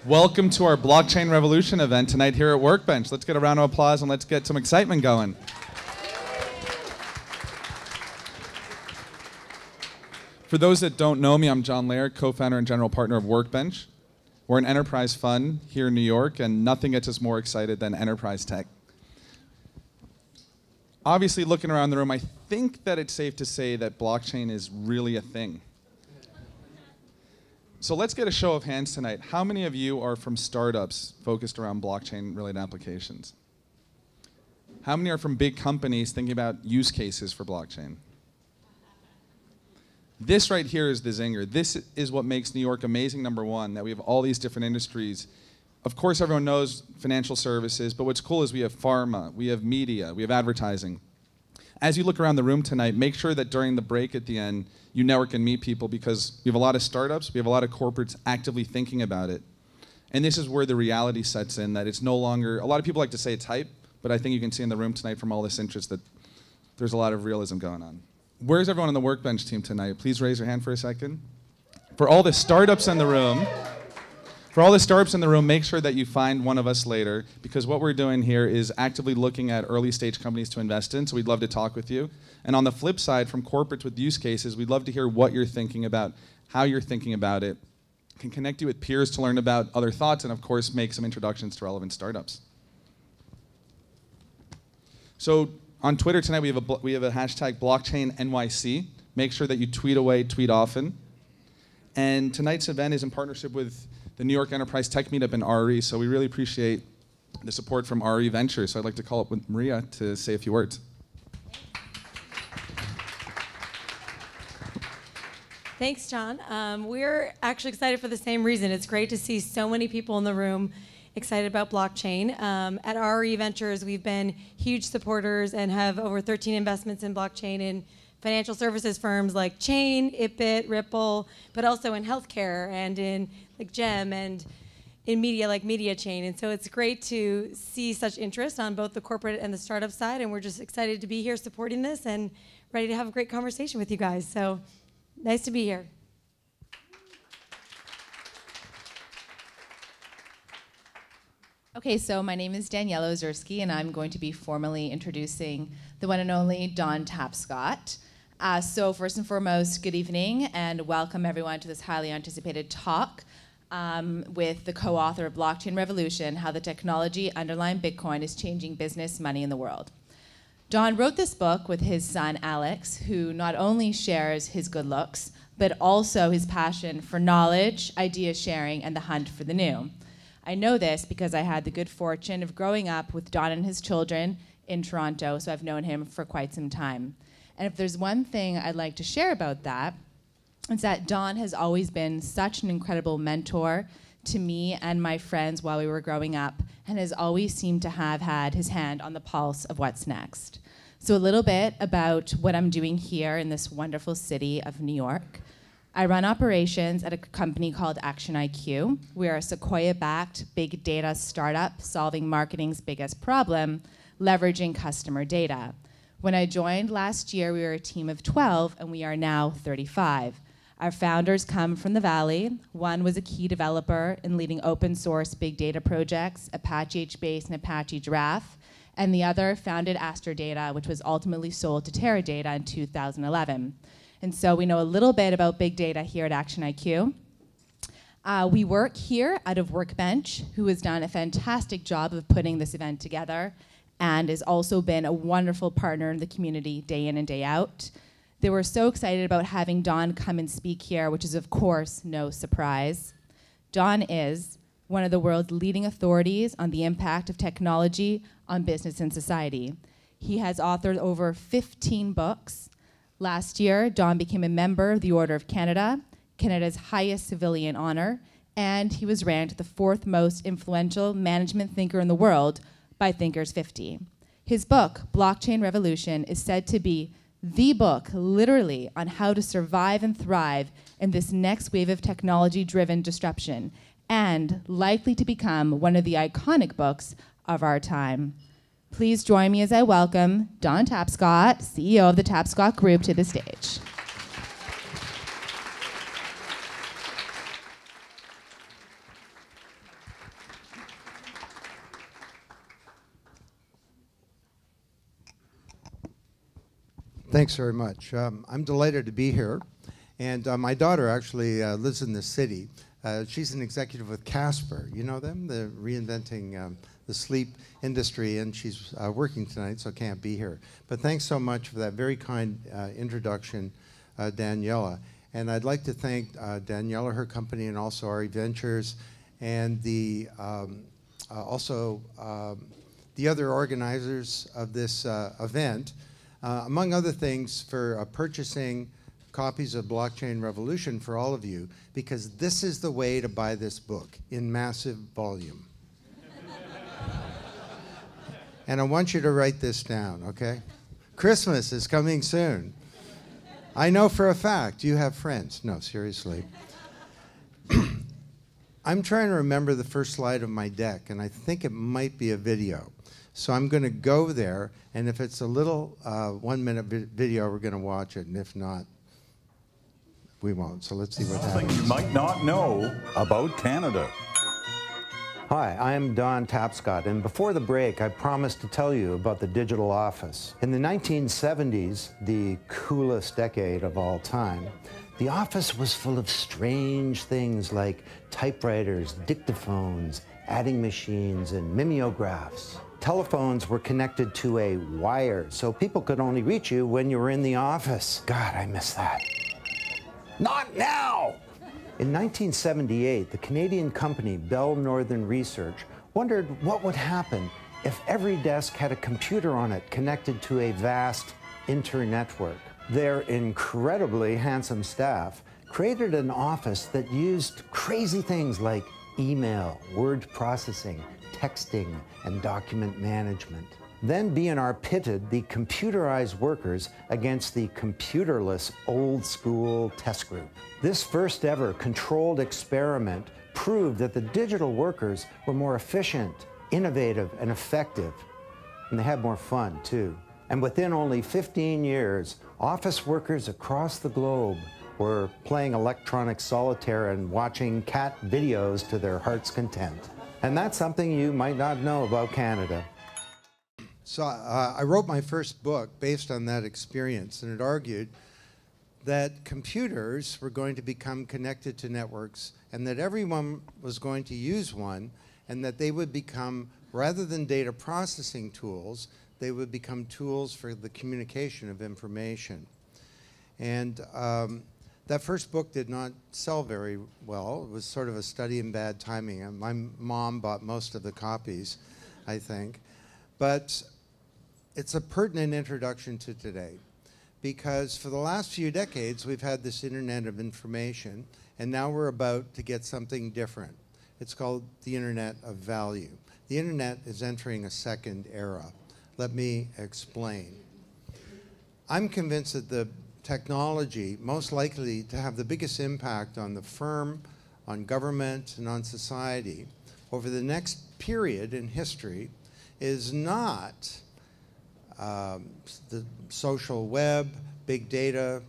Welcome to our Blockchain Revolution event tonight here at Workbench. Let's get a round of applause and let's get some excitement going. For those that don't know me, I'm John Laird, co-founder and general partner of Workbench. We're an enterprise fund here in New York, and nothing gets us more excited than enterprise tech. Obviously, looking around the room, I think that it's safe to say that blockchain is really a thing. So let's get a show of hands tonight. How many of you are from startups focused around blockchain-related applications? How many are from big companies thinking about use cases for blockchain? This right here is the zinger. This is what makes New York amazing, number one, that we have all these different industries. Of course, everyone knows financial services, but what's cool is we have pharma, we have media, we have advertising. As you look around the room tonight, make sure that during the break at the end, you network and meet people, because we have a lot of startups, we have a lot of corporates actively thinking about it. And this is where the reality sets in, that it's no longer, a lot of people like to say it's hype, but I think you can see in the room tonight from all this interest that there's a lot of realism going on. Where's everyone on the Workbench team tonight? Please raise your hand for a second. For all the startups in the room, make sure that you find one of us later, because what we're doing here is actively looking at early stage companies to invest in, so we'd love to talk with you. And on the flip side, from corporates with use cases, we'd love to hear what you're thinking about, how you're thinking about it, can connect you with peers to learn about other thoughts, and of course, make some introductions to relevant startups. So on Twitter tonight, we have a hashtag BlockchainNYC. Make sure that you tweet away, tweet often. And tonight's event is in partnership with the New York Enterprise Tech Meetup in RE, so we really appreciate the support from RE Ventures. So I'd like to call up with Maria to say a few words. Thanks, John. We're actually excited for the same reason. It's great to see so many people in the room excited about blockchain. At RE Ventures, we've been huge supporters and have over 13 investments in blockchain in financial services firms like Chain, Ipit, Ripple, but also in healthcare and in like GEM and in media like Media Chain. And so it's great to see such interest on both the corporate and the startup side, and we're just excited to be here supporting this and ready to have a great conversation with you guys. So nice to be here. Okay, so my name is Daniela Ozerski, and I'm going to be formally introducing the one and only Don Tapscott. So first and foremost, good evening, and welcome everyone to this highly anticipated talk with the co-author of Blockchain Revolution, How the Technology Underlying Bitcoin is Changing Business, Money, and the World. Don wrote this book with his son, Alex, who not only shares his good looks, but also his passion for knowledge, idea sharing, and the hunt for the new. I know this because I had the good fortune of growing up with Don and his children in Toronto, so I've known him for quite some time. And if there's one thing I'd like to share about that, it's that Don has always been such an incredible mentor to me and my friends while we were growing up, and has always seemed to have had his hand on the pulse of what's next. So a little bit about what I'm doing here in this wonderful city of New York. I run operations at a company called Action IQ. We are a Sequoia-backed big data startup solving marketing's biggest problem, leveraging customer data. When I joined last year, we were a team of 12, and we are now 35. Our founders come from the Valley. One was a key developer in leading open source big data projects, Apache HBase and Apache Giraffe, and the other founded Aster Data, which was ultimately sold to Teradata in 2011. And so we know a little bit about big data here at Action IQ. We work here out of Workbench, who has done a fantastic job of putting this event together and has also been a wonderful partner in the community day in and day out. They were so excited about having Don come and speak here, which is of course no surprise. Don is one of the world's leading authorities on the impact of technology on business and society. He has authored over 15 books. Last year, Don became a member of the Order of Canada, Canada's highest civilian honor, and he was ranked the 4th most influential management thinker in the world by Thinkers 50. His book, Blockchain Revolution, is said to be the book, literally, on how to survive and thrive in this next wave of technology-driven disruption, and likely to become one of the iconic books of our time. Please join me as I welcome Don Tapscott, CEO of the Tapscott Group, to the stage. Thanks very much. I'm delighted to be here. And my daughter actually lives in this city. She's an executive with Casper. You know them? They're reinventing the sleep industry, and she's working tonight, so can't be here. But thanks so much for that very kind introduction, Daniela. And I'd like to thank Daniela, her company, and also RE Ventures, and the the other organizers of this event, among other things, for purchasing copies of Blockchain Revolution for all of you, because this is the way to buy this book in massive volume. And I want you to write this down, okay? Christmas is coming soon. I know for a fact you have friends. No, seriously. I'm trying to remember the first slide of my deck, and I think it might be a video. So I'm going to go there, and if it's a little 1-minute video, we're going to watch it, and if not, we won't. So let's see what happens. Something you might not know about Canada. Hi, I'm Don Tapscott, and before the break, I promised to tell you about the digital office. In the 1970s, the coolest decade of all time, the office was full of strange things like typewriters, dictaphones, adding machines, and mimeographs. Telephones were connected to a wire, so people could only reach you when you were in the office. God, I miss that. Not now! In 1978, the Canadian company Bell Northern Research wondered what would happen if every desk had a computer on it connected to a vast internetwork. Their incredibly handsome staff created an office that used crazy things like email, word processing, texting, and document management. Then B&R pitted the computerized workers against the computerless old-school test group. This first ever controlled experiment proved that the digital workers were more efficient, innovative, and effective. And they had more fun, too. And within only 15 years, office workers across the globe were playing electronic solitaire and watching cat videos to their heart's content. And that's something you might not know about Canada. So I wrote my first book based on that experience, and it argued that computers were going to become connected to networks, and that everyone was going to use one, and that they would become, rather than data processing tools, they would become tools for the communication of information. And that first book did not sell very well. It was sort of a study in bad timing. And my mom bought most of the copies, I think. But it's a pertinent introduction to today, because for the last few decades, we've had this Internet of Information, and now we're about to get something different. It's called the Internet of Value. The Internet is entering a second era. Let me explain. I'm convinced that the technology most likely to have the biggest impact on the firm, on government, and on society over the next period in history is not the social web, big data,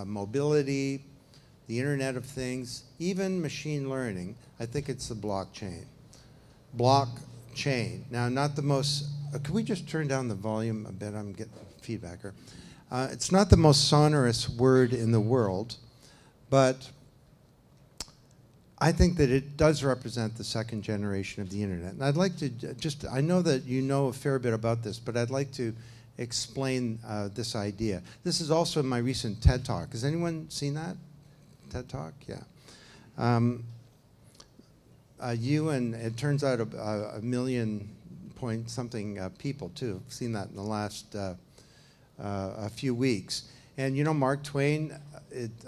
mobility, the Internet of Things, even machine learning. I think it's the blockchain. Blockchain. Now, not the most, could we just turn down the volume a bit? I'm getting feedback here. It's not the most sonorous word in the world, but I think that it does represent the second generation of the Internet. And I'd like to just, I know that you know a fair bit about this, but I'd like to explain this idea. This is also in my recent TED Talk. Has anyone seen that? TED Talk? Yeah. You and it turns out a million point something people too have seen that in the last a few weeks. And you know, Mark Twain,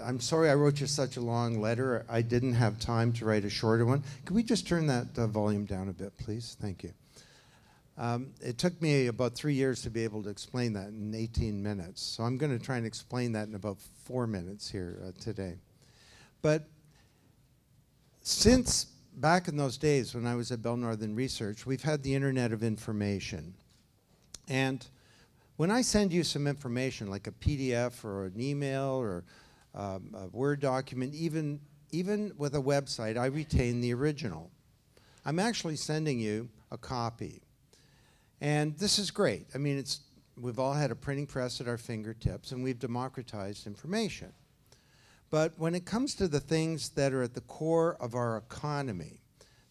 I'm sorry I wrote you such a long letter. I didn't have time to write a shorter one. Could we just turn that volume down a bit, please? Thank you. It took me about 3 years to be able to explain that in 18 minutes. So I'm going to try and explain that in about 4 minutes here today. But since back in those days when I was at Bell Northern Research, we've had the Internet of Information. And when I send you some information, like a PDF or an email or a Word document, even with a website, I retain the original. I'm actually sending you a copy. And this is great. I mean, it's we've all had a printing press at our fingertips, and we've democratized information. But when it comes to the things that are at the core of our economy,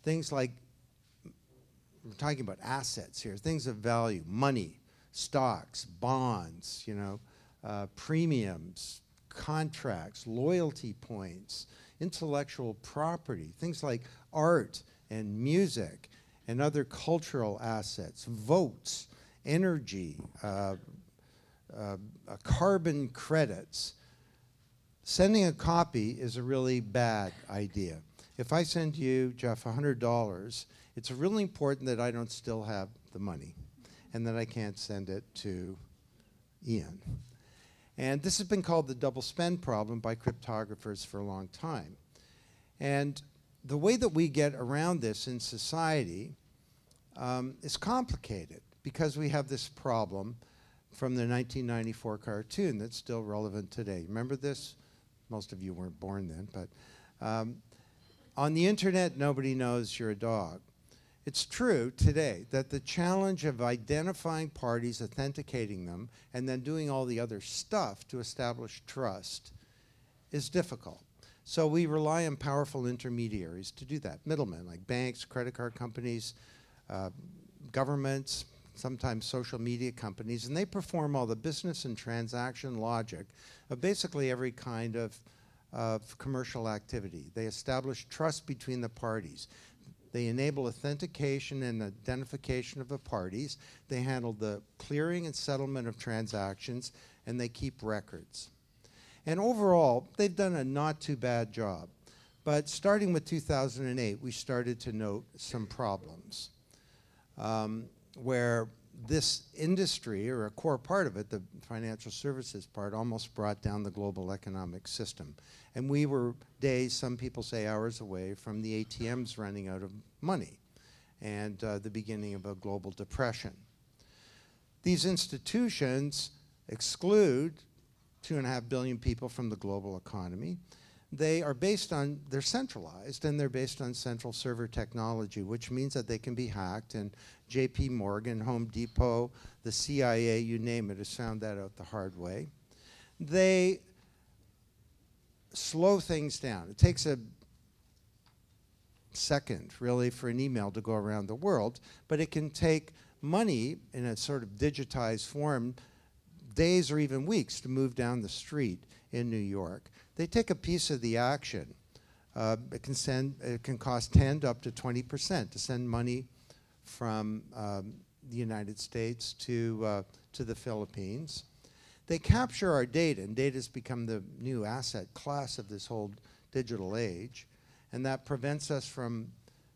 things like, we're talking about assets here, things of value, money, stocks, bonds, premiums, contracts, loyalty points, intellectual property, things like art and music and other cultural assets, votes, energy, carbon credits. Sending a copy is a really bad idea. If I send you, Jeff, $100, it's really important that I don't still have the money and that I can't send it to Ian. And this has been called the double spend problem by cryptographers for a long time. And the way that we get around this in society is complicated because we have this problem from the 1994 cartoon that's still relevant today. Remember this? Most of you weren't born then, but on the internet, nobody knows you're a dog. It's true today that the challenge of identifying parties, authenticating them, and then doing all the other stuff to establish trust is difficult. So we rely on powerful intermediaries to do that. Middlemen like banks, credit card companies, governments, sometimes social media companies, and they perform all the business and transaction logic of basically every kind of commercial activity. They establish trust between the parties. They enable authentication and identification of the parties. They handle the clearing and settlement of transactions, and they keep records. And overall, they've done a not too bad job. But starting with 2008, we started to note some problems where this industry, or a core part of it, the financial services part, almost brought down the global economic system. And we were days, some people say hours away, from the ATMs running out of money and the beginning of a global depression. These institutions exclude 2.5 billion people from the global economy. They are based on, they're centralized, and they're based on central server technology, which means that they can be hacked, and JP Morgan, Home Depot, the CIA, you name it, has found that out the hard way. They slow things down. It takes a second, really, for an email to go around the world, but it can take money in a sort of digitized form, days or even weeks to move down the street in New York. They take a piece of the action. It can cost 10 to up to 20% to send money from the United States to the Philippines. They capture our data, and data has become the new asset class of this whole digital age, and that prevents us from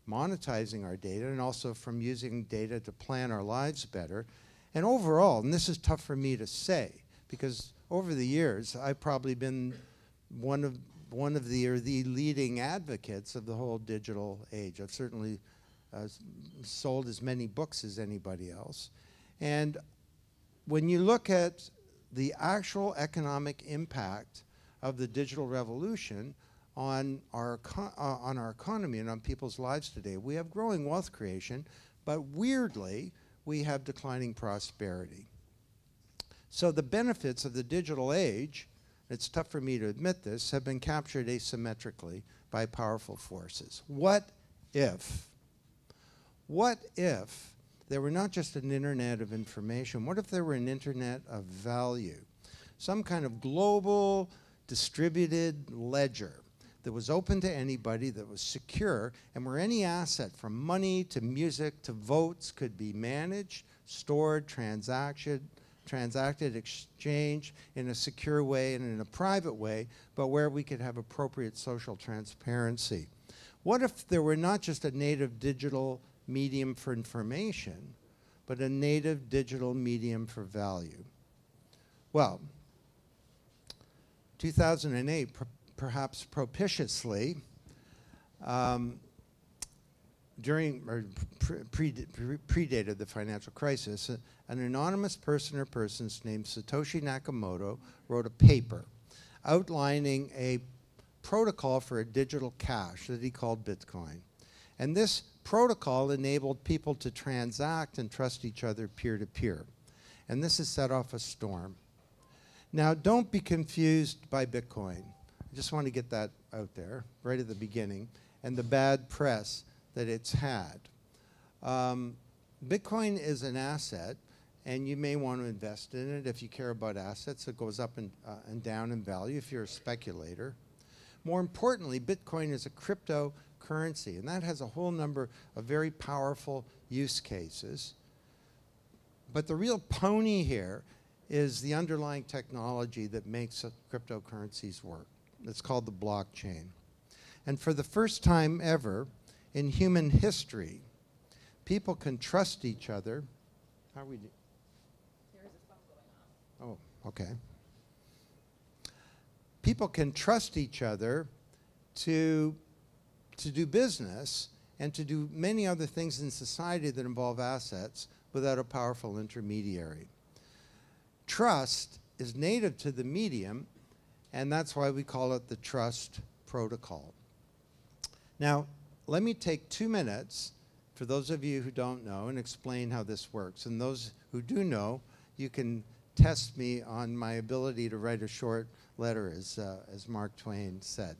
monetizing our data and also from using data to plan our lives better. And overall, and this is tough for me to say, because over the years, I've probably been one of the leading advocates of the whole digital age. I've certainly sold as many books as anybody else. And when you look at the actual economic impact of the digital revolution on our economy and on people's lives today, we have growing wealth creation, but weirdly, we have declining prosperity. So the benefits of the digital age, it's tough for me to admit this, have been captured asymmetrically by powerful forces. What if there were not just an internet of information? What if there were an internet of value? Some kind of global distributed ledger that was open to anybody, that was secure, and where any asset from money to music to votes could be managed, stored, transacted, exchanged in a secure way and in a private way, but where we could have appropriate social transparency. What if there were not just a native digital medium for information, but a native digital medium for value? Well, 2008, perhaps propitiously, predated the financial crisis, an anonymous person or persons named Satoshi Nakamoto wrote a paper outlining a protocol for a digital cash that he called Bitcoin. And this protocol enabled people to transact and trust each other peer-to-peer. And this has set off a storm. Now, don't be confused by Bitcoin. I just want to get that out there right at the beginning, and the bad press that it's had. Bitcoin is an asset, and you may want to invest in it if you care about assets. It goes up and down in value if you're a speculator. More importantly, Bitcoin is a cryptocurrency, and that has a whole number of very powerful use cases. But the real pony here is the underlying technology that makes cryptocurrencies work. It's called the blockchain. And for the first time ever in human history, people can trust each other. How are we doing? There is a phone going on. Oh, okay. People can trust each other to do business and to do many other things in society that involve assets without a powerful intermediary. Trust is native to the medium, and that's why we call it the trust protocol. Now, let me take 2 minutes for those of you who don't know and explain how this works. And those who do know, you can test me on my ability to write a short letter, as Mark Twain said.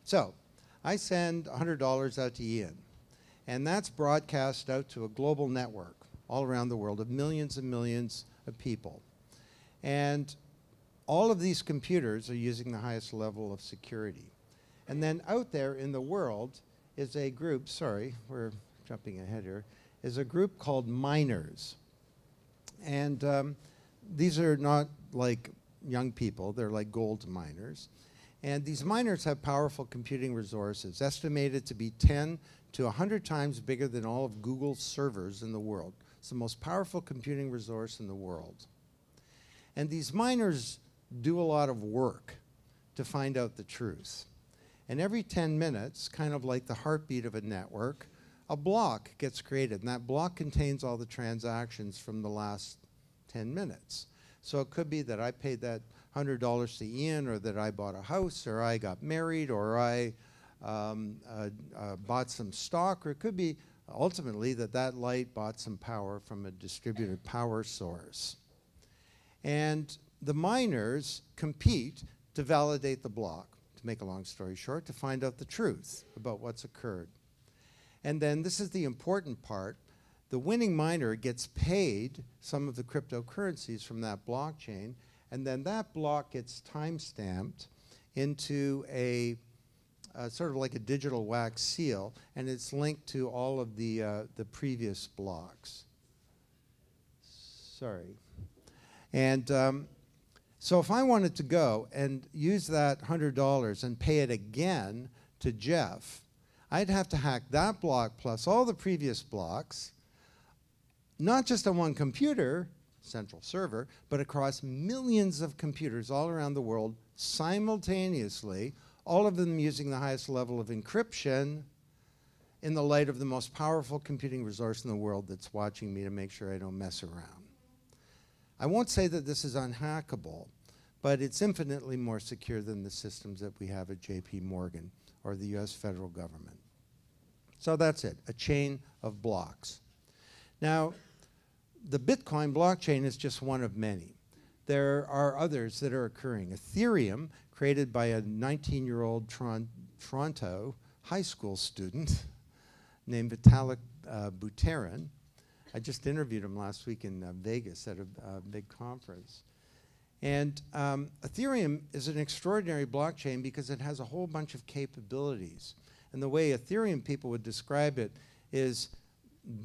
So, I send $100 out to Ian, and that's broadcast out to a global network all around the world of millions and millions of people. And all of these computers are using the highest level of security. And then out there in the world is a group, sorry, we're jumping ahead here, is a group called miners. And these are not like young people, they're like gold miners. And these miners have powerful computing resources, estimated to be 10 to 100 times bigger than all of Google's servers in the world. It's the most powerful computing resource in the world. And these miners do a lot of work to find out the truth. And every 10 minutes, kind of like the heartbeat of a network, a block gets created. And that block contains all the transactions from the last 10 minutes. So it could be that I paid that $100 to Ian, or that I bought a house, or I got married, or I bought some stock, or it could be ultimately that that light bought some power from a distributed power source. And the miners compete to validate the block, to make a long story short, to find out the truth about what's occurred. And then this is the important part. The winning miner gets paid some of the cryptocurrencies from that blockchain, and then that block gets time-stamped into a sort of like a digital wax seal, and it's linked to all of the previous blocks. Sorry. And so if I wanted to go and use that $100 and pay it again to Jeff, I'd have to hack that block plus all the previous blocks, not just on one computer, central server, but across millions of computers all around the world simultaneously, all of them using the highest level of encryption in the light of the most powerful computing resource in the world that's watching me to make sure I don't mess around. I won't say that this is unhackable, but it's infinitely more secure than the systems that we have at JP Morgan or the US federal government. So that's it, a chain of blocks. Now, the Bitcoin blockchain is just one of many. There are others that are occurring. Etherium, created by a 19-year-old Toronto high school student named Vitalik Buterin. I just interviewed him last week in Vegas at a big conference. And Ethereum is an extraordinary blockchain because it has a whole bunch of capabilities. And the way Ethereum people would describe it is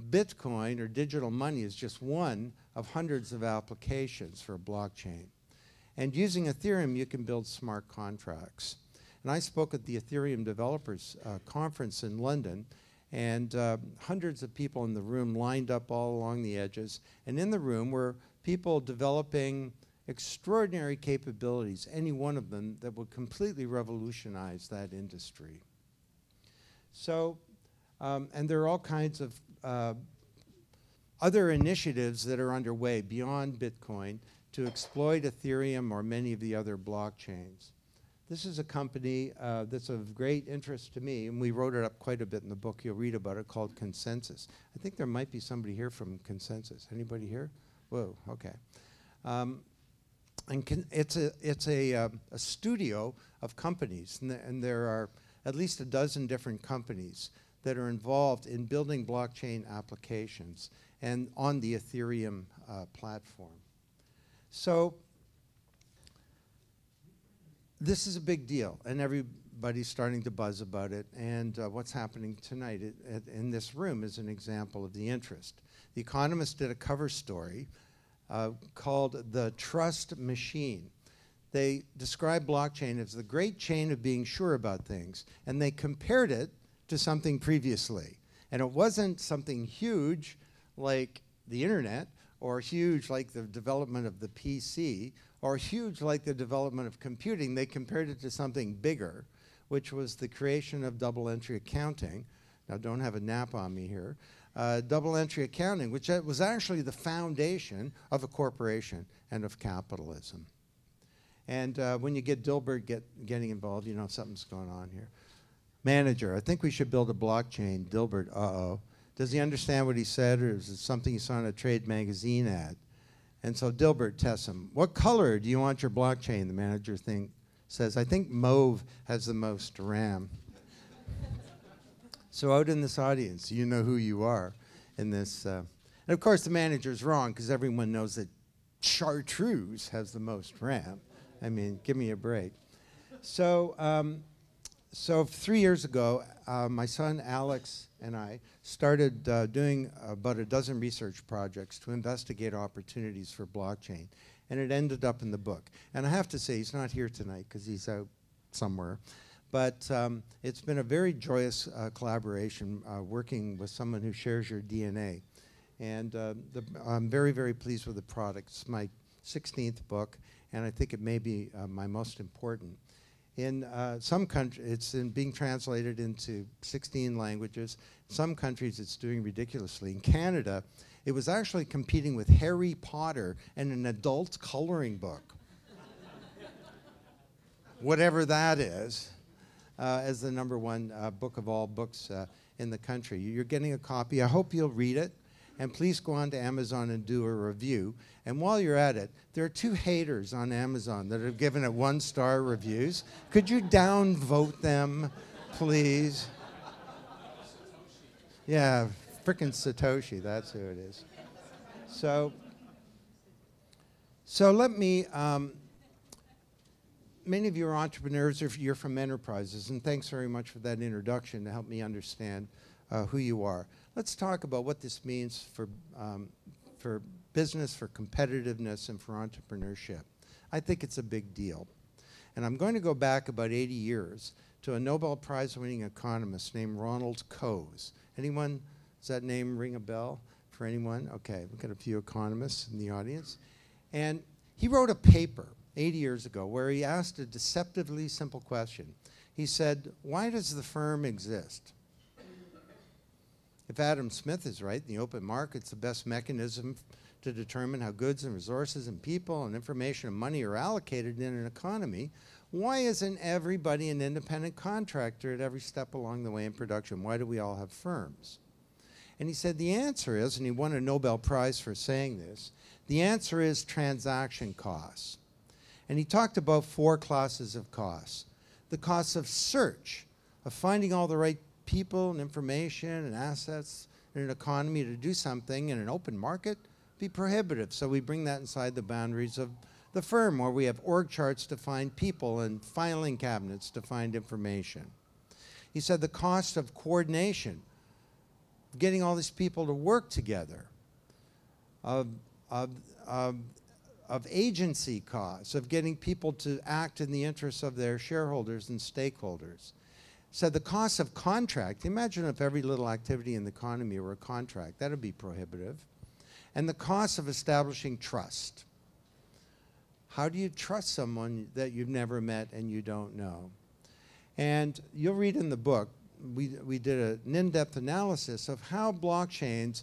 Bitcoin, or digital money, is just one of hundreds of applications for a blockchain. And using Ethereum, you can build smart contracts. And I spoke at the Ethereum Developers Conference in London, and hundreds of people in the room lined up all along the edges. And in the room were people developing extraordinary capabilities, any one of them that would completely revolutionize that industry. So, and there are all kinds of other initiatives that are underway beyond Bitcoin to exploit Ethereum or many of the other blockchains. This is a company that's of great interest to me, and we wrote it up quite a bit in the book. You'll read about it, called Consensus. I think there might be somebody here from Consensus. Anybody here? Whoa, okay. It's a studio of companies, and there are at least a dozen different companies that are involved in building blockchain applications and on the Ethereum platform. So this is a big deal, and everybody's starting to buzz about it. And what's happening tonight in this room is an example of the interest. The Economist did a cover story called The Trust Machine. They described blockchain as the great chain of being sure about things, and they compared it to something previously. And it wasn't something huge like the internet, or huge like the development of the PC, or huge like the development of computing. They compared it to something bigger, which was the creation of double entry accounting. Now, don't have a nap on me here. Double entry accounting, which was actually the foundation of a corporation and of capitalism. And when you get Dilbert getting involved, you know something's going on here. Manager, I think we should build a blockchain. Dilbert, uh-oh. Does he understand what he said, or is it something he saw in a trade magazine ad? And so Dilbert tests him. What color do you want your blockchain? The manager says, I think mauve has the most RAM. So out in this audience, you know who you are in this. And of course, the manager's wrong, because everyone knows that chartreuse has the most RAM. I mean, give me a break. So 3 years ago, my son Alex and I started doing about a dozen research projects to investigate opportunities for blockchain. And it ended up in the book. And I have to say, he's not here tonight because he's out somewhere. But it's been a very joyous collaboration working with someone who shares your DNA. And I'm very, very pleased with the product. It's my 16th book, and I think it may be my most important. In some countries, it's being translated into 16 languages. In some countries, it's doing ridiculously. In Canada, it was actually competing with Harry Potter and an adult coloring book, whatever that is, as the #1 book of all books in the country. You're getting a copy. I hope you'll read it. And please go on to Amazon and do a review. And while you're at it, there are 2 haters on Amazon that have given it 1-star reviews. Could you downvote them, please? Yeah, frickin' Satoshi, that's who it is. So let me, many of you are entrepreneurs, or you're from enterprises, and thanks very much for that introduction to help me understand who you are. Let's talk about what this means for business, for competitiveness, and for entrepreneurship. I think it's a big deal. And I'm going to go back about 80 years to a Nobel Prize-winning economist named Ronald Coase. Anyone, does that name ring a bell for anyone? Okay, we've got a few economists in the audience. And he wrote a paper 80 years ago where he asked a deceptively simple question. He said, why does the firm exist? If Adam Smith is right, the open market's the best mechanism to determine how goods and resources and people and information and money are allocated in an economy, why isn't everybody an independent contractor at every step along the way in production? Why do we all have firms? And he said the answer is, and he won a Nobel Prize for saying this, the answer is transaction costs. And he talked about 4 classes of costs. The costs of search, of finding all the right people and information and assets in an economy to do something in an open market be prohibitive. So we bring that inside the boundaries of the firm, where we have org charts to find people and filing cabinets to find information. He said the cost of coordination, getting all these people to work together, of agency costs, of getting people to act in the interests of their shareholders and stakeholders. Said the cost of contract, imagine if every little activity in the economy were a contract, that would be prohibitive. And the cost of establishing trust. How do you trust someone that you've never met and you don't know? And you'll read in the book, we did an in-depth analysis of how blockchains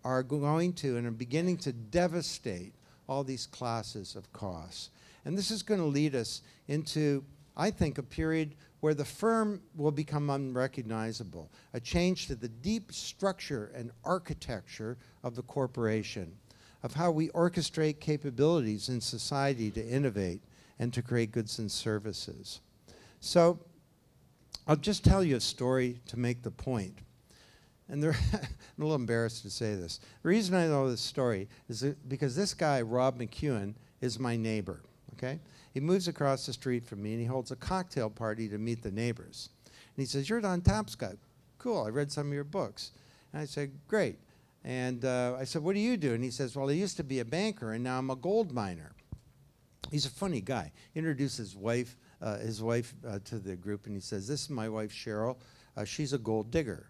are going to and are beginning to devastate all these classes of costs. And this is going to lead us into, I think, a period where the firm will become unrecognizable, a change to the deep structure and architecture of the corporation, of how we orchestrate capabilities in society to innovate and to create goods and services. So I'll just tell you a story to make the point. And I'm a little embarrassed to say this. The reason I know this story is because this guy, Rob McEwen, is my neighbor, okay? He moves across the street from me and he holds a cocktail party to meet the neighbors. And he says, "You're Don Tapscott." "Cool, I read some of your books." And I said, "Great." And I said, "What do you do?" And he says, "Well, I used to be a banker and now I'm a gold miner." He's a funny guy. He introduced his wife to the group and he says, "This is my wife, Cheryl. She's a gold digger."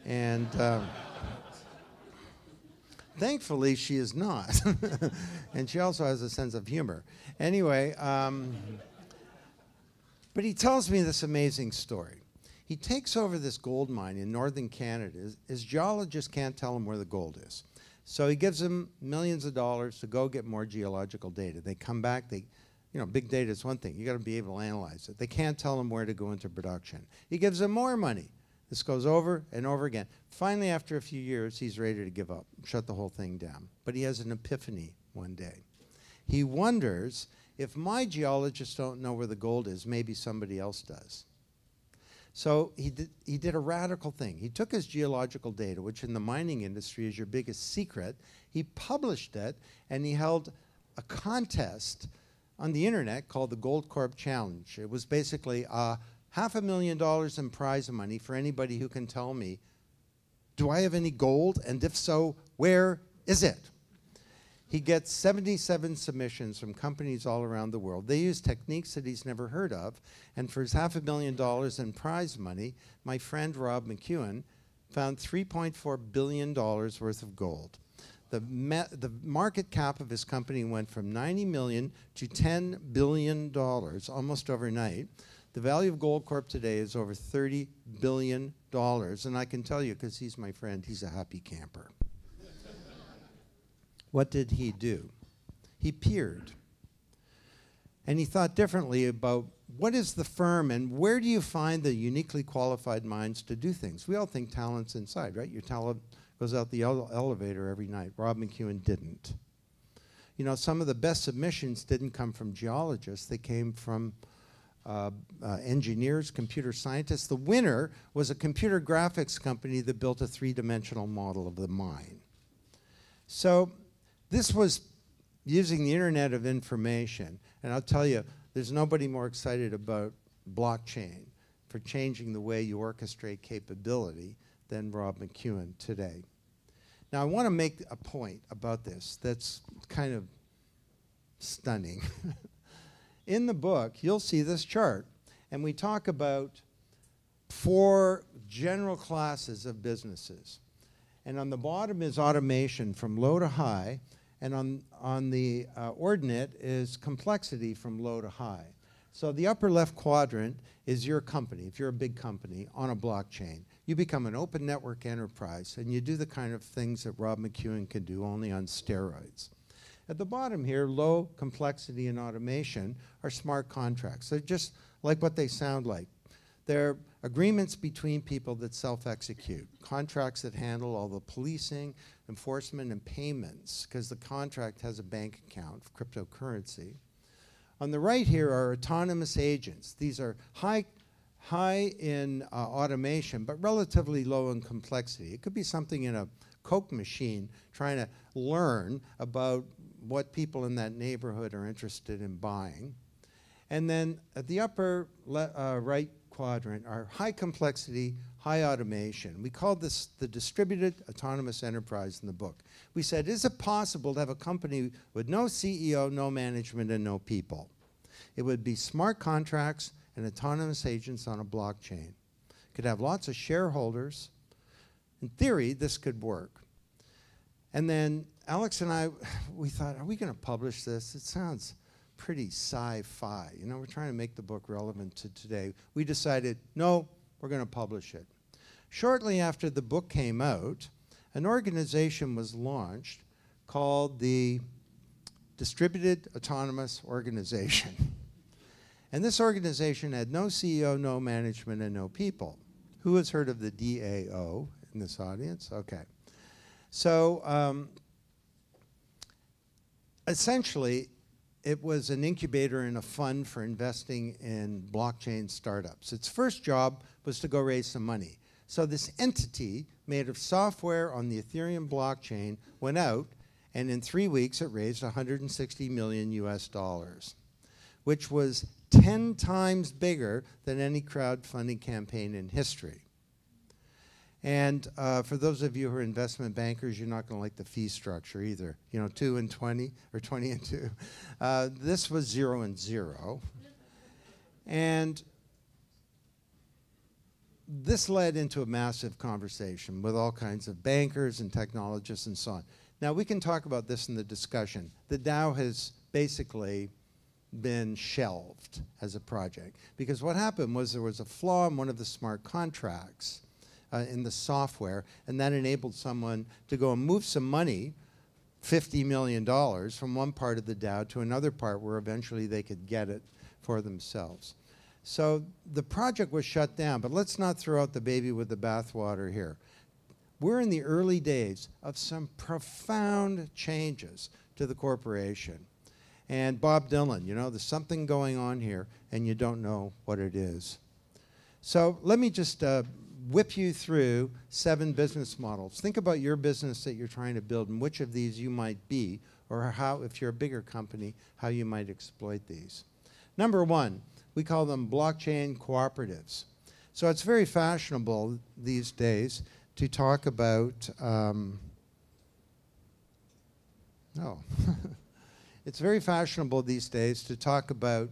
And thankfully, she is not. And she also has a sense of humor. Anyway, but he tells me this amazing story. He takes over this gold mine in northern Canada. His geologists can't tell him where the gold is. So he gives them millions of dollars to go get more geological data. They come back, big data is one thing. You got to be able to analyze it. They can't tell him where to go into production. He gives them more money. This goes over and over again. Finally, after a few years, he's ready to give up, shut the whole thing down. But he has an epiphany one day. He wonders, if my geologists don't know where the gold is, maybe somebody else does. So he did a radical thing. He took his geological data, which in the mining industry is your biggest secret. He published it, and he held a contest on the internet called the Gold Corp Challenge. It was basically $500,000 in prize money for anybody who can tell me, do I have any gold? And if so, where is it? He gets 77 submissions from companies all around the world. They use techniques that he's never heard of. And for his $500,000 in prize money, my friend Rob McEwen found $3.4 billion worth of gold. The market cap of his company went from $90 million to $10 billion almost overnight. The value of Gold Corp today is over $30 billion. And I can tell you, because he's my friend, he's a happy camper. What did he do? He peered. And he thought differently about what is the firm and where do you find the uniquely qualified minds to do things? We all think talent's inside, right? Your talent goes out the elevator every night. Rob McEwen didn't. You know, some of the best submissions didn't come from geologists. They came from engineers, computer scientists. The winner was a computer graphics company that built a three-dimensional model of the mine. So this was using the Internet of Information. And I'll tell you, there's nobody more excited about blockchain for changing the way you orchestrate capability than Rob McEwen today. Now, I want to make a point about this that's kind of stunning. In the book, you'll see this chart, and we talk about 4 general classes of businesses. And on the bottom is automation from low to high, and on the ordinate is complexity from low to high. So the upper left quadrant is your company. If you're a big company on a blockchain, you become an open network enterprise, and you do the kind of things that Rob McEwen can do, only on steroids. At the bottom here, low complexity and automation are smart contracts. They're just like what they sound like. They're agreements between people that self-execute, contracts that handle all the policing, enforcement, and payments, because the contract has a bank account of cryptocurrency. On the right here are autonomous agents. These are high in automation, but relatively low in complexity. It could be something in a Coke machine trying to learn about what people in that neighborhood are interested in buying. And then at the upper right quadrant are high complexity, high automation. We called this the distributed autonomous enterprise in the book. We said, is it possible to have a company with no CEO, no management, and no people? It would be smart contracts and autonomous agents on a blockchain. It could have lots of shareholders. In theory, this could work. And then Alex and I, we thought, are we going to publish this? It sounds pretty sci-fi. You know, we're trying to make the book relevant to today. We decided, no, we're going to publish it. Shortly after the book came out, an organization was launched called the Distributed Autonomous Organization. And this organization had no CEO, no management, and no people. Who has heard of the DAO in this audience? Okay. So essentially, it was an incubator and a fund for investing in blockchain startups. Its first job was to go raise some money. So this entity made of software on the Ethereum blockchain went out, and in 3 weeks it raised 160 million US dollars, which was 10 times bigger than any crowdfunding campaign in history. And for those of you who are investment bankers, you're not going to like the fee structure either. You know, 2 and 20, or 20 and 2. This was 0 and 0. And this led into a massive conversation with all kinds of bankers and technologists and so on. Now, we can talk about this in the discussion. The DAO has basically been shelved as a project, because what happened was there was a flaw in one of the smart contracts in the software, and that enabled someone to go and move some money, $50 million, from one part of the DAO to another part where eventually they could get it for themselves. So the project was shut down, but let's not throw out the baby with the bathwater here. We're in the early days of some profound changes to the corporation. And Bob Dylan, you know, there's something going on here, and you don't know what it is. So let me just whip you through 7 business models. Think about your business that you're trying to build and which of these you might be, or how, if you're a bigger company, how you might exploit these. Number 1, we call them blockchain cooperatives. So it's very fashionable these days to talk about, it's very fashionable these days to talk about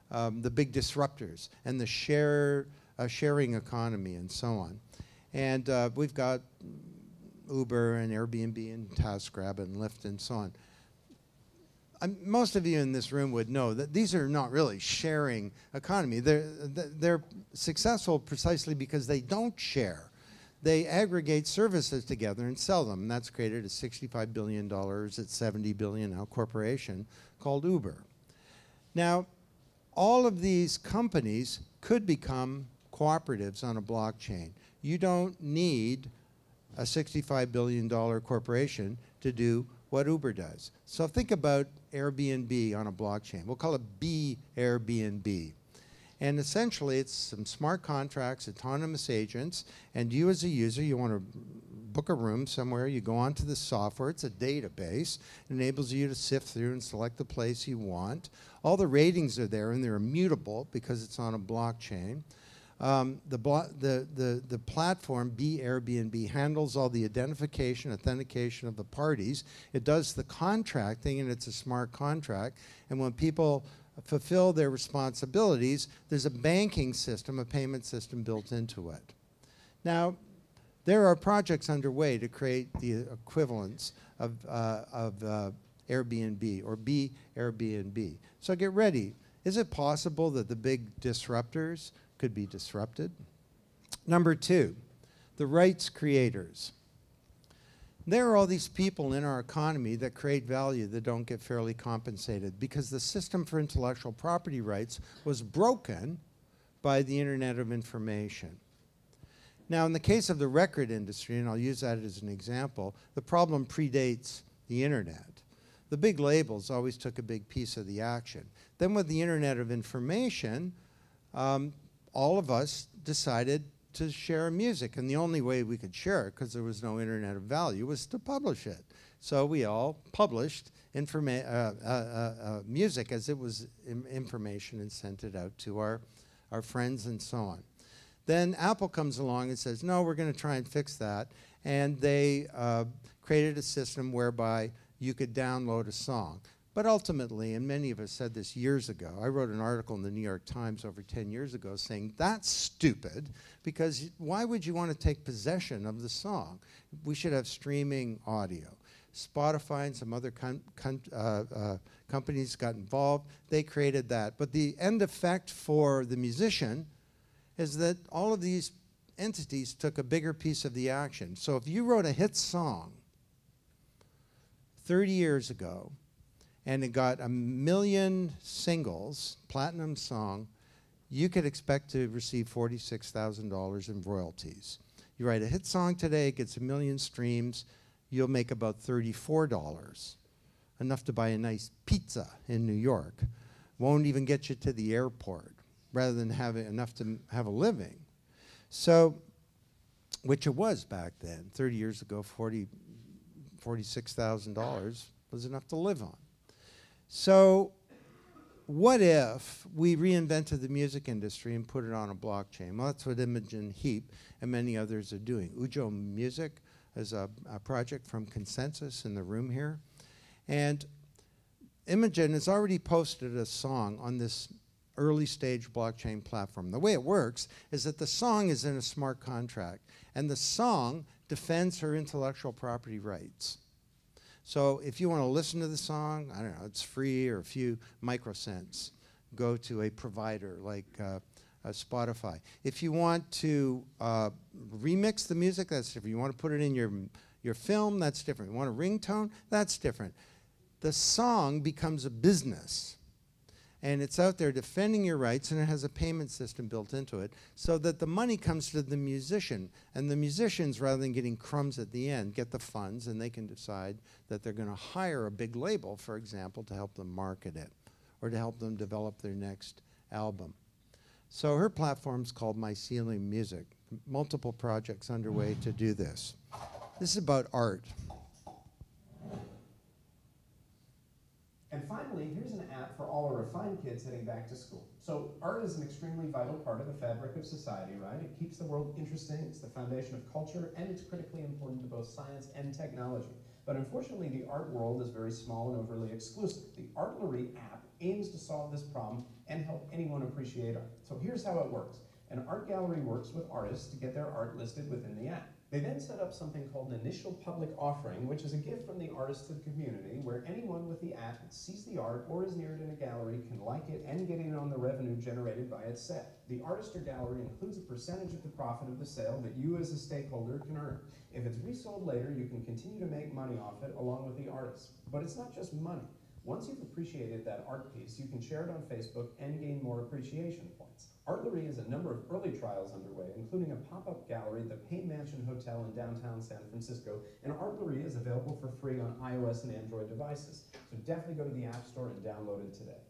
the big disruptors and the sharing economy and so on. And we've got Uber and Airbnb and TaskRabbit and Lyft and so on. Most of you in this room would know that these are not really sharing economy. They're successful precisely because they don't share. They aggregate services together and sell them. And that's created a $65 billion, it's $70 billion now, corporation called Uber. Now, all of these companies could become cooperatives on a blockchain. You don't need a $65 billion corporation to do what Uber does. So think about Airbnb on a blockchain. We'll call it B Airbnb. And essentially, it's some smart contracts, autonomous agents, and you as a user, you want to book a room somewhere, you go onto the software, it's a database, it enables you to sift through and select the place you want. All the ratings are there, and they're immutable because it's on a blockchain. The platform, B Airbnb, handles all the identification, authentication of the parties. It does the contracting, and it's a smart contract. And when people fulfill their responsibilities, there's a banking system, a payment system built into it. Now, there are projects underway to create the equivalents of Airbnb or B Airbnb. So get ready. Is it possible that the big disruptors could be disrupted? Number 2, the rights creators. There are all these people in our economy that create value that don't get fairly compensated because the system for intellectual property rights was broken by the Internet of Information. Now, in the case of the record industry, and I'll use that as an example, the problem predates the Internet. The big labels always took a big piece of the action. Then with the Internet of Information, all of us decided to share music, and the only way we could share it, because there was no Internet of Value, was to publish it. So we all published music as it was information and sent it out to our friends and so on. Then Apple comes along and says, no, we're going to try and fix that, and they created a system whereby you could download a song. But ultimately, and many of us said this years ago, I wrote an article in the New York Times over 10 years ago saying that's stupid, because why would you want to take possession of the song? We should have streaming audio. Spotify and some other companies got involved. They created that. But the end effect for the musician is that all of these entities took a bigger piece of the action. So if you wrote a hit song 30 years ago, and it got 1 million singles, platinum song, you could expect to receive $46,000 in royalties. You write a hit song today, it gets 1 million streams, you'll make about $34 enough to buy a nice pizza in New York, won't even get you to the airport, rather than having enough to have a living. So, which it was back then, 30 years ago, $46,000 was enough to live on. So what if we reinvented the music industry and put it on a blockchain? Well, that's what Imogen Heap and many others are doing. Ujo Music is a project from Consensus in the room here. And Imogen has already posted a song on this early stage blockchain platform. The way it works is that the song is in a smart contract, and the song defends her intellectual property rights. So if you want to listen to the song, I don't know, it's free or a few microcents. Go to a provider like Spotify. If you want to remix the music, that's different. You want to put it in your film, that's different. You want a ringtone, that's different. The song becomes a business. And it's out there defending your rights, and it has a payment system built into it so that the money comes to the musician. And the musicians, rather than getting crumbs at the end, get the funds, and they can decide that they're going to hire a big label, for example, to help them market it or to help them develop their next album. So her platform's called Mycelium Music. Multiple projects underway to do this. This is about art. And finally, here's an app for all our refined kids heading back to school. So art is an extremely vital part of the fabric of society, right? It keeps the world interesting, it's the foundation of culture, and it's critically important to both science and technology. But unfortunately, the art world is very small and overly exclusive. The Artillery app aims to solve this problem and help anyone appreciate art. So here's how it works. An art gallery works with artists to get their art listed within the app. They then set up something called an initial public offering, which is a gift from the artist to the community, where anyone with the app that sees the art or is near it in a gallery can like it and get in on the revenue generated by its sale. The artist or gallery includes a percentage of the profit of the sale that you as a stakeholder can earn. If it's resold later, you can continue to make money off it along with the artist. But it's not just money. Once you've appreciated that art piece, you can share it on Facebook and gain more appreciation points. Artillery has a number of early trials underway, including a pop-up gallery, the Payne Mansion Hotel in downtown San Francisco, and Artillery is available for free on iOS and Android devices. So definitely go to the App Store and download it today.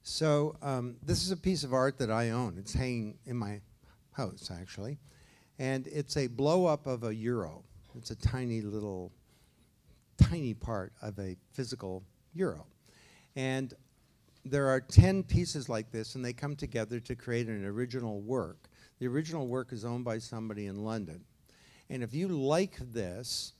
So this is a piece of art that I own. It's hanging in my house, actually. And it's a blow-up of a euro. It's a tiny little, tiny part of a physical euro. And there are 10 pieces like this, and they come together to create an original work. The original work is owned by somebody in London. And if you like this,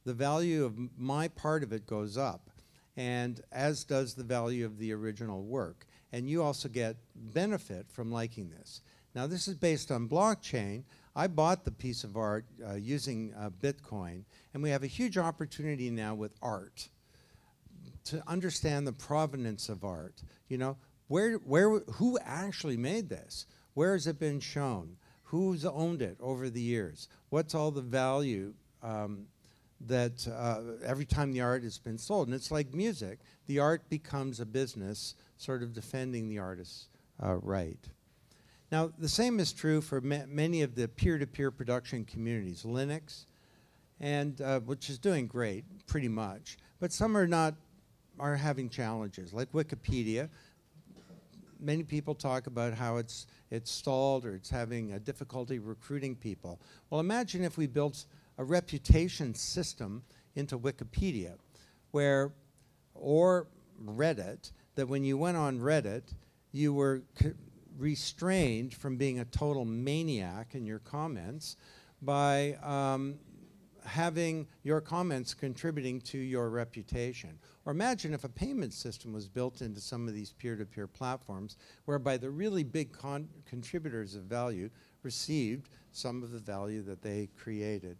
the value of my part of it goes up, and as does the value of the original work. And you also get benefit from liking this. Now, this is based on blockchain. I bought the piece of art using Bitcoin, and we have a huge opportunity now with art to understand the provenance of art. You know, who actually made this? Where has it been shown? Who's owned it over the years? What's all the value that every time the art has been sold? And it's like music. The art becomes a business, sort of defending the artist's right. Now, the same is true for many of the peer-to-peer production communities, Linux, and which is doing great, pretty much. But some are having challenges, like Wikipedia. Many people talk about how it's stalled or it's having a difficulty recruiting people. Well, imagine if we built a reputation system into Wikipedia, or Reddit, that when you went on Reddit, you were restrained from being a total maniac in your comments by having your comments contributing to your reputation. Or imagine if a payment system was built into some of these peer-to-peer platforms, whereby the really big contributors of value received some of the value that they created.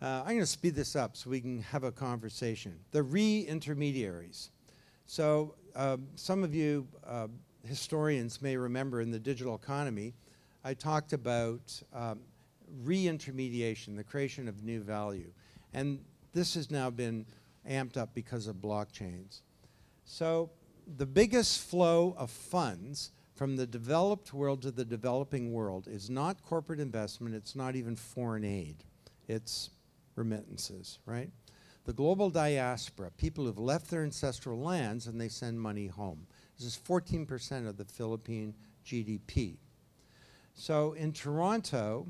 I'm going to speed this up so we can have a conversation. The re-intermediaries. So some of you historians may remember in the digital economy, I talked about re-intermediation, the creation of new value. And this has now been amped up because of blockchains. So the biggest flow of funds from the developed world to the developing world is not corporate investment, it's not even foreign aid. it's remittances, right? The global diaspora, people who've left their ancestral lands and they send money home. This is 14% of the Philippine GDP. So in Toronto,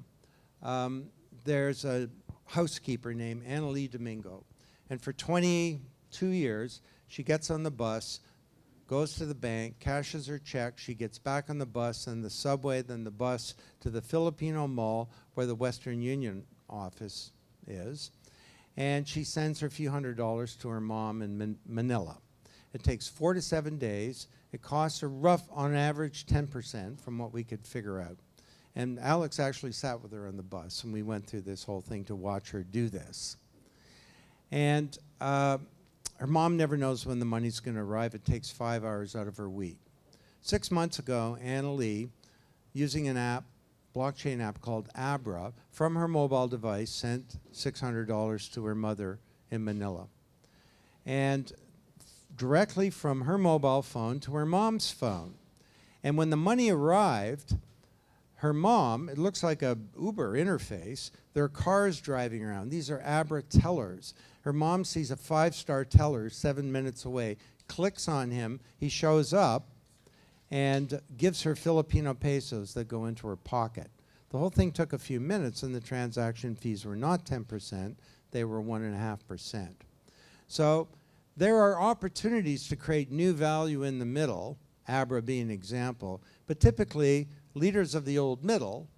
there's a housekeeper named Annalie Domingo. And for 22 years, she gets on the bus, goes to the bank, cashes her check, she gets back on the bus, and the subway, then the bus to the Filipino Mall where the Western Union office is. And she sends her few $100s to her mom in Manila. It takes 4 to 7 days. It costs her on average 10% from what we could figure out. And Alex actually sat with her on the bus, and we went through this whole thing to watch her do this. And her mom never knows when the money's going to arrive. It takes 5 hours out of her week. 6 months ago, Annalie, using an app, blockchain app called Abra, from her mobile device, sent $600 to her mother in Manila. And directly from her mobile phone to her mom's phone. And when the money arrived, her mom, it looks like a Uber interface, there are cars driving around. These are Abra tellers. Her mom sees a 5-star teller 7 minutes away, clicks on him, he shows up, and gives her Filipino pesos that go into her pocket. The whole thing took a few minutes, and the transaction fees were not 10%, they were 1.5%. So there are opportunities to create new value in the middle, Abra being an example, but typically leaders of the old middle,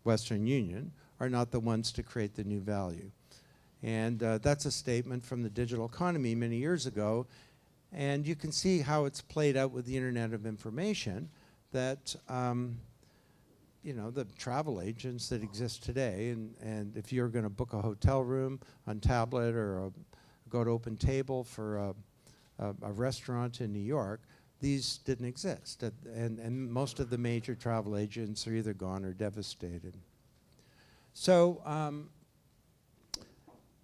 Western Union, are not the ones to create the new value. And that's a statement from the digital economy many years ago. And you can see how it's played out with the Internet of Information, that you know, the travel agents that exist today, and if you're going to book a hotel room on tablet or go to Open Table for a restaurant in New York, these didn't exist. And most of the major travel agents are either gone or devastated. So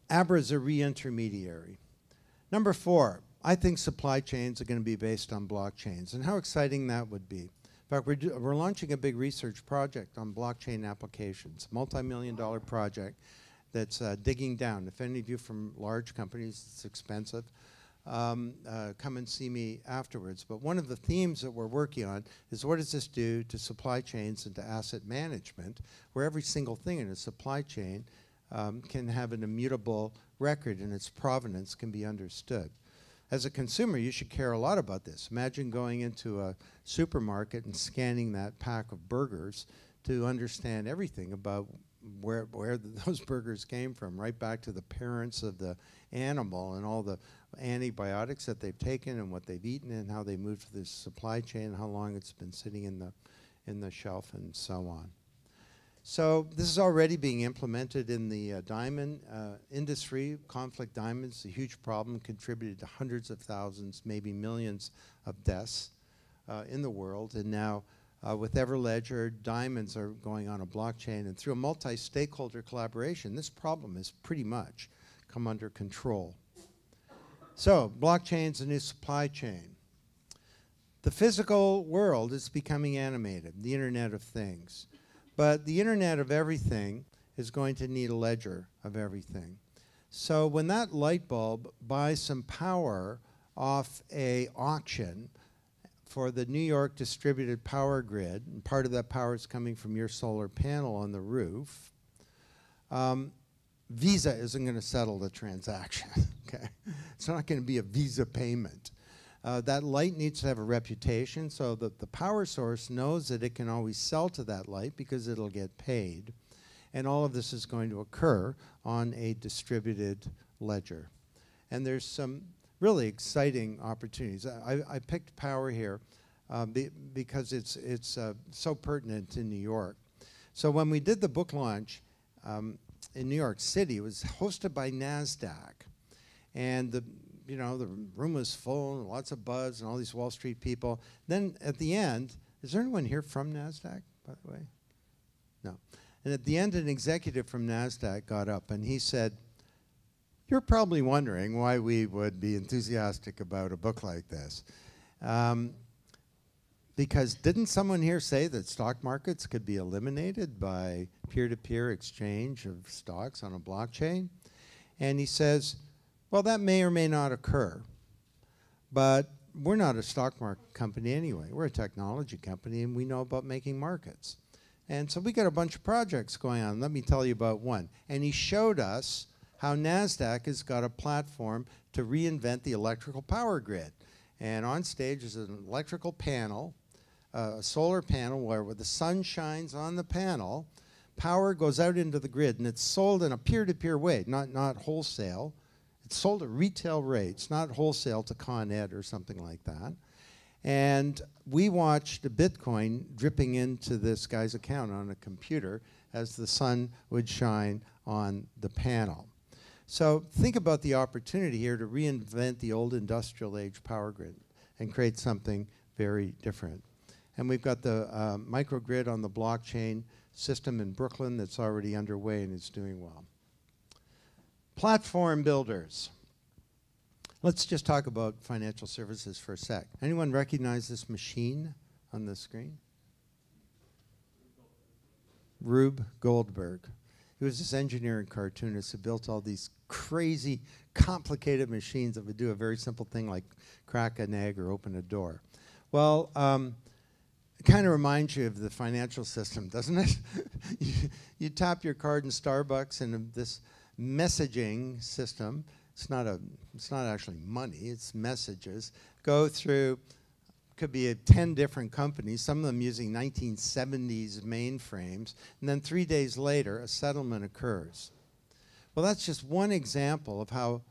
Abra is a re-intermediary. Number 4, I think supply chains are going to be based on blockchains, and how exciting that would be. In fact, we're launching a big research project on blockchain applications, multi-million-dollar project that's digging down. If any of you from large companies, it's expensive, come and see me afterwards. But one of the themes that we're working on is, what does this do to supply chains and to asset management, where every single thing in a supply chain can have an immutable record and its provenance can be understood. As a consumer, you should care a lot about this. Imagine going into a supermarket and scanning that pack of burgers to understand everything about where those burgers came from, right back to the parents of the animal and all the antibiotics that they've taken and what they've eaten and how they moved through the supply chain and how long it's been sitting in the shelf and so on. So this is already being implemented in the diamond industry. Conflict diamonds, a huge problem, contributed to hundreds of thousands, maybe millions of deaths in the world. And now with Everledger, diamonds are going on a blockchain. And through a multi-stakeholder collaboration, this problem has pretty much come under control. So blockchain's a new supply chain. The physical world is becoming animated, the Internet of Things. But the Internet of Everything is going to need a ledger of everything. So when that light bulb buys some power off an auction for the New York distributed power grid, and part of that power is coming from your solar panel on the roof, Visa isn't going to settle the transaction. Okay, it's not going to be a Visa payment. That light needs to have a reputation so that the power source knows that it can always sell to that light because it'll get paid. And all of this is going to occur on a distributed ledger. And there's some really exciting opportunities. I picked power here because it's so pertinent in New York. So when we did the book launch in New York City, it was hosted by NASDAQ. And the room was full and lots of buzz and all these Wall Street people. Then at the end, is there anyone here from NASDAQ, by the way? No. And at the end, an executive from NASDAQ got up and he said, "You're probably wondering why we would be enthusiastic about a book like this. Because didn't someone here say that stock markets could be eliminated by peer-to-peer exchange of stocks on a blockchain? And he says, well, that may or may not occur, but we're not a stock market company anyway. We're a technology company, and we know about making markets. And so we got a bunch of projects going on. Let me tell you about one. And he showed us how NASDAQ has got a platform to reinvent the electrical power grid. And on stage is an electrical panel, a solar panel where the sun shines on the panel, power goes out into the grid, and it's sold in a peer-to-peer way, not wholesale. It's sold at retail rates, not wholesale to Con Ed or something like that. And we watched the Bitcoin dripping into this guy's account on a computer as the sun would shine on the panel. So think about the opportunity here to reinvent the old industrial age power grid and create something very different. And we've got the microgrid on the blockchain system in Brooklyn that's already underway and is doing well. Platform builders. Let's just talk about financial services for a sec. Anyone recognize this machine on the screen? Rube Goldberg. He was this engineer and cartoonist who built all these crazy, complicated machines that would do a very simple thing like crack an egg or open a door. Well, it kind of reminds you of the financial system, doesn't it? you tap your card in Starbucks, and this messaging system, it's not actually money, it's messages, go through, could be 10 different companies, some of them using 1970s mainframes, and then 3 days later, a settlement occurs. Well, that's just one example of how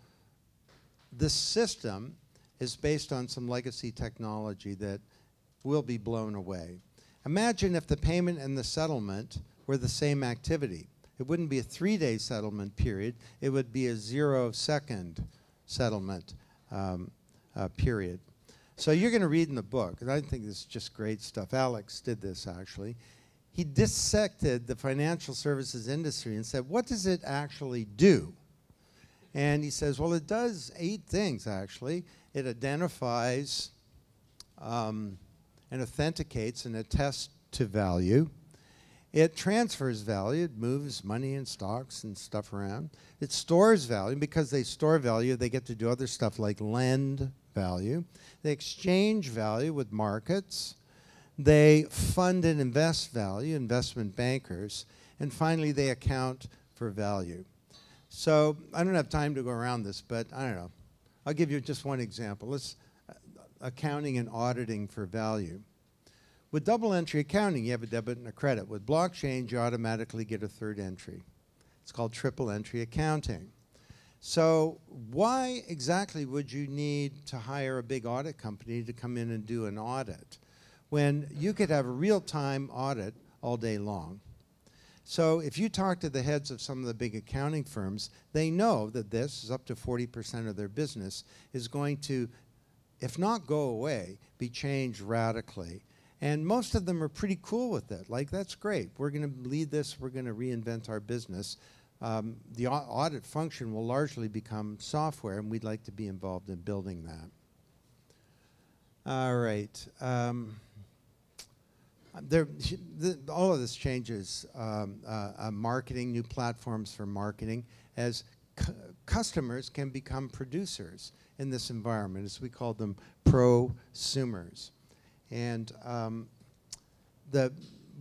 this system is based on some legacy technology that will be blown away. Imagine if the payment and the settlement were the same activity. It wouldn't be a 3-day settlement period. It would be a 0-second settlement period. So you're going to read in the book, and I think this is just great stuff. Alex did this, actually. He dissected the financial services industry and said, what does it actually do? And he says, well, it does 8 things, actually. It identifies and authenticates and attests to value. It transfers value. It moves money and stocks and stuff around. It stores value. Because they store value, they get to do other stuff like lend value. They exchange value with markets. They fund and invest value, investment bankers. And finally, they account for value. So I don't have time to go around this, but I don't know. I'll give you just one example. Let's accounting and auditing for value. With double entry accounting, you have a debit and a credit. With blockchain, you automatically get a third entry. It's called triple entry accounting. So why exactly would you need to hire a big audit company to come in and do an audit when you could have a real-time audit all day long? So if you talk to the heads of some of the big accounting firms, they know that this is up to 40% of their business is going to, if not go away, be changed radically. And most of them are pretty cool with it. Like, that's great. We're going to lead this. We're going to reinvent our business. The audit function will largely become software, and we'd like to be involved in building that. All right. All of this changes marketing, new platforms for marketing, as customers can become producers in this environment, as we call them prosumers. And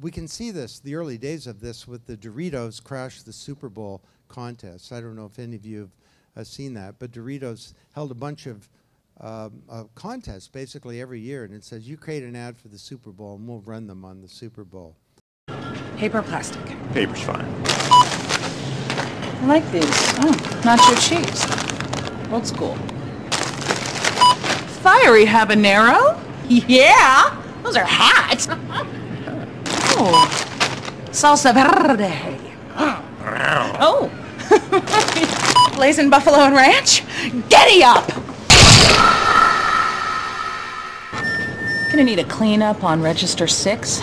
we can see this, the early days of this, with the Doritos Crash the Super Bowl contest. I don't know if any of you have seen that, but Doritos held a bunch of contests basically every year, and it says, you create an ad for the Super Bowl, and we'll run them on the Super Bowl. Paper or plastic? Paper's fine. I like these. Oh, nacho cheese. Old school. Fiery habanero? Yeah, those are hot. Oh, salsa verde. Oh, blazing buffalo and ranch. Giddy up. Gonna need a cleanup on register 6.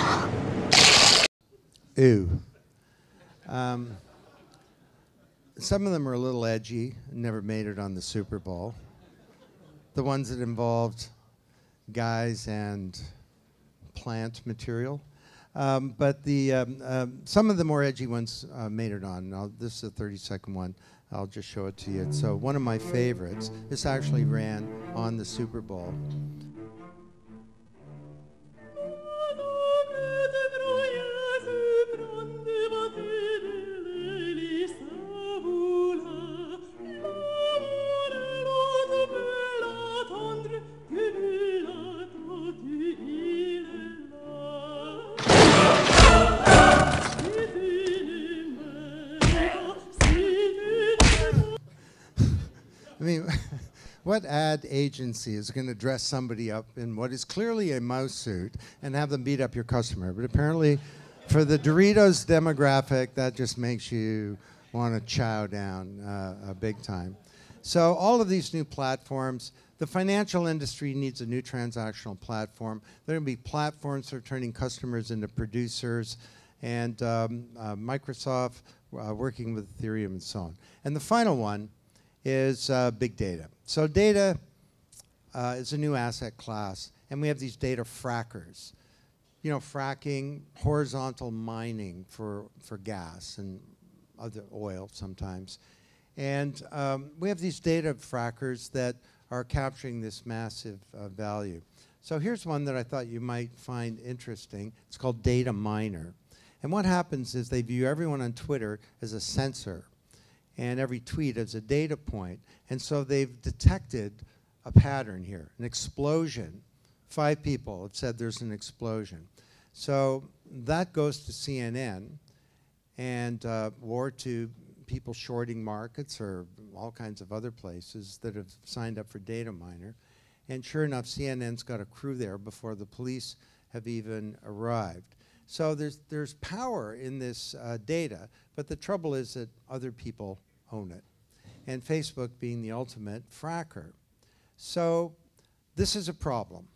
Ew. Some of them are a little edgy, never made it on the Super Bowl. The ones that involved guys and plant material. But some of the more edgy ones made it on. Now, this is a 30-second one. I'll just show it to you. So one of my favorites. This actually ran on the Super Bowl. I mean, what ad agency is going to dress somebody up in what is clearly a mouse suit and have them beat up your customer? But apparently, for the Doritos demographic, that just makes you want to chow down big time. So all of these new platforms, the financial industry needs a new transactional platform. There are going to be platforms for turning customers into producers, and Microsoft working with Etherium and so on. And the final one is big data. So data is a new asset class, and we have these data frackers. You know, fracking, horizontal mining for gas and other oil sometimes. And we have these data frackers that are capturing this massive value. So here's one that I thought you might find interesting. It's called Data Miner. And what happens is they view everyone on Twitter as a sensor, and every tweet as a data point. And so they've detected a pattern here, an explosion. 5 people have said there's an explosion. So that goes to CNN and or to people shorting markets or all kinds of other places that have signed up for Data Miner. And sure enough, CNN's got a crew there before the police have even arrived. So there's power in this data, but the trouble is that other people own it, and Facebook being the ultimate fracker. So this is a problem.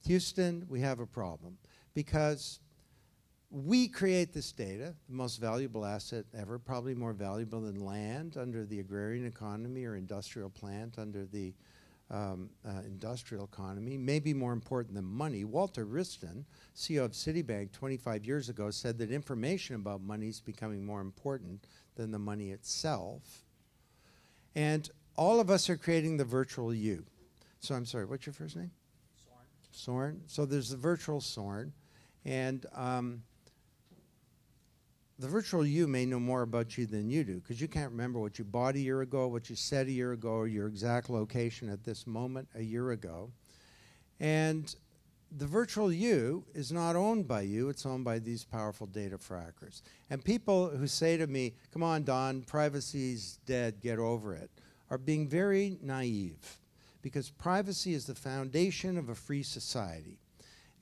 Houston, we have a problem because we create this data, the most valuable asset ever, probably more valuable than land under the agrarian economy or industrial plant under the industrial economy, maybe more important than money. Walter Wriston, CEO of Citibank 25 years ago, said that information about money is becoming more important than the money itself. And all of us are creating the virtual you. So I'm sorry, what's your first name? Soren. Soren. So there's the virtual Soren. And the virtual you may know more about you than you do, because you can't remember what you bought a year ago, what you said a year ago, or your exact location at this moment a year ago. And the virtual you is not owned by you, it's owned by these powerful data frackers. And people who say to me, come on, Don, privacy's dead, get over it, are being very naive, because privacy is the foundation of a free society.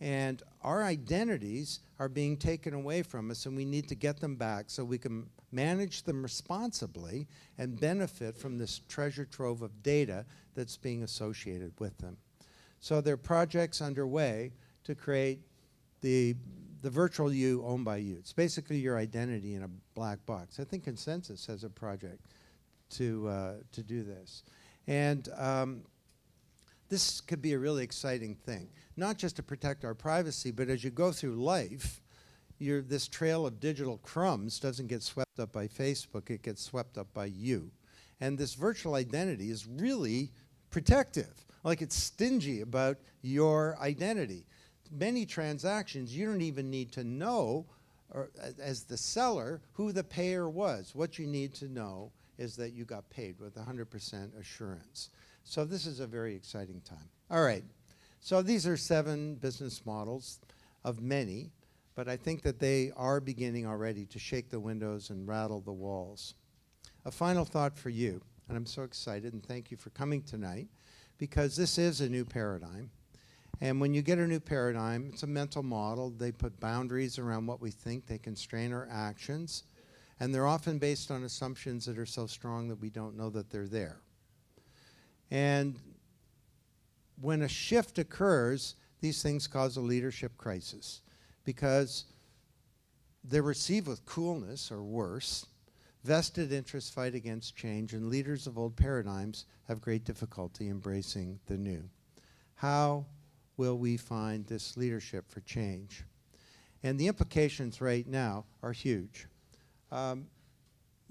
And our identities are being taken away from us, and we need to get them back so we can manage them responsibly and benefit from this treasure trove of data that's being associated with them. So there are projects underway to create the virtual you owned by you. It's basically your identity in a black box. I think Consensus has a project to do this. And this could be a really exciting thing, not just to protect our privacy, but as you go through life, this trail of digital crumbs doesn't get swept up by Facebook, it gets swept up by you. And this virtual identity is really protective, like it's stingy about your identity. Many transactions, you don't even need to know, or, as the seller, who the payer was. What you need to know is that you got paid with 100% assurance. So this is a very exciting time. All right, so these are 7 business models of many, but I think that they are beginning already to shake the windows and rattle the walls. A final thought for you, and I'm so excited, and thank you for coming tonight, because this is a new paradigm. And when you get a new paradigm, it's a mental model. They put boundaries around what we think. They constrain our actions. And they're often based on assumptions that are so strong that we don't know that they're there. And when a shift occurs, these things cause a leadership crisis because they're received with coolness or worse. Vested interests fight against change, and leaders of old paradigms have great difficulty embracing the new. How will we find this leadership for change. And the implications right now are huge.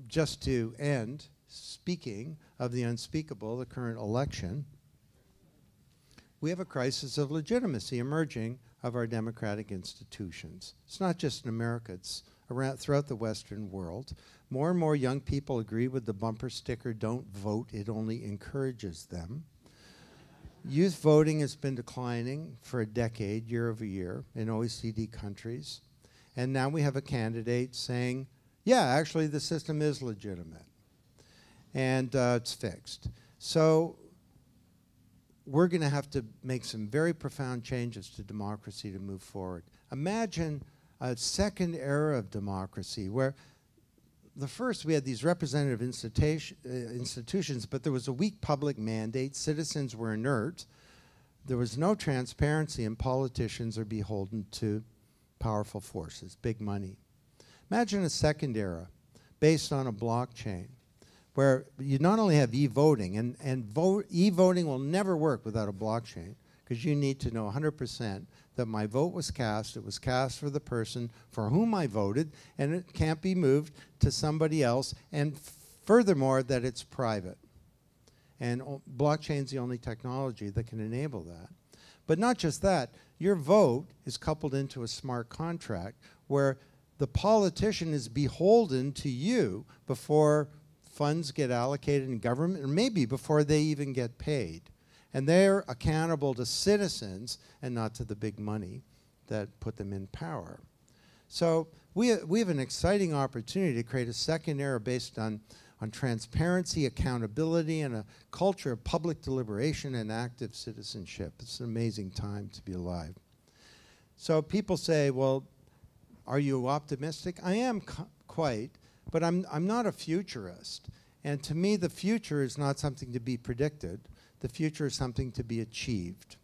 Just to end, speaking of the unspeakable, the current election, we have a crisis of legitimacy emerging of our democratic institutions. It's not just in America, it's around throughout the Western world. More and more young people agree with the bumper sticker, "Don't vote, it only encourages them." Youth voting has been declining for a decade, year over year, in OECD countries. And now we have a candidate saying, yeah, actually the system is legitimate. And it's fixed. So we're going to have to make some very profound changes to democracy to move forward. Imagine a second era of democracy where the first we had these representative institutions, but there was a weak public mandate, citizens were inert, there was no transparency, and politicians are beholden to powerful forces, big money. Imagine a second era based on a blockchain where you not only have e-voting, and e-voting will never work without a blockchain, because you need to know 100% that my vote was cast, it was cast for the person for whom I voted, and it can't be moved to somebody else, and furthermore, that it's private. And blockchain's the only technology that can enable that. But not just that, your vote is coupled into a smart contract where the politician is beholden to you before funds get allocated in government, or maybe before they even get paid. And they're accountable to citizens and not to the big money that put them in power. So we have an exciting opportunity to create a second era based on transparency, accountability, and a culture of public deliberation and active citizenship. It's an amazing time to be alive. So people say, well, are you optimistic? I am quite, but I'm not a futurist. And to me, the future is not something to be predicted. The future is something to be achieved.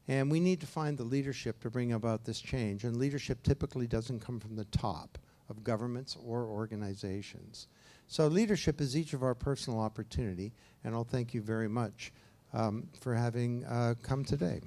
And we need to find the leadership to bring about this change. And leadership typically doesn't come from the top of governments or organizations. So leadership is each of our personal opportunity. And I'll thank you very much for having come today.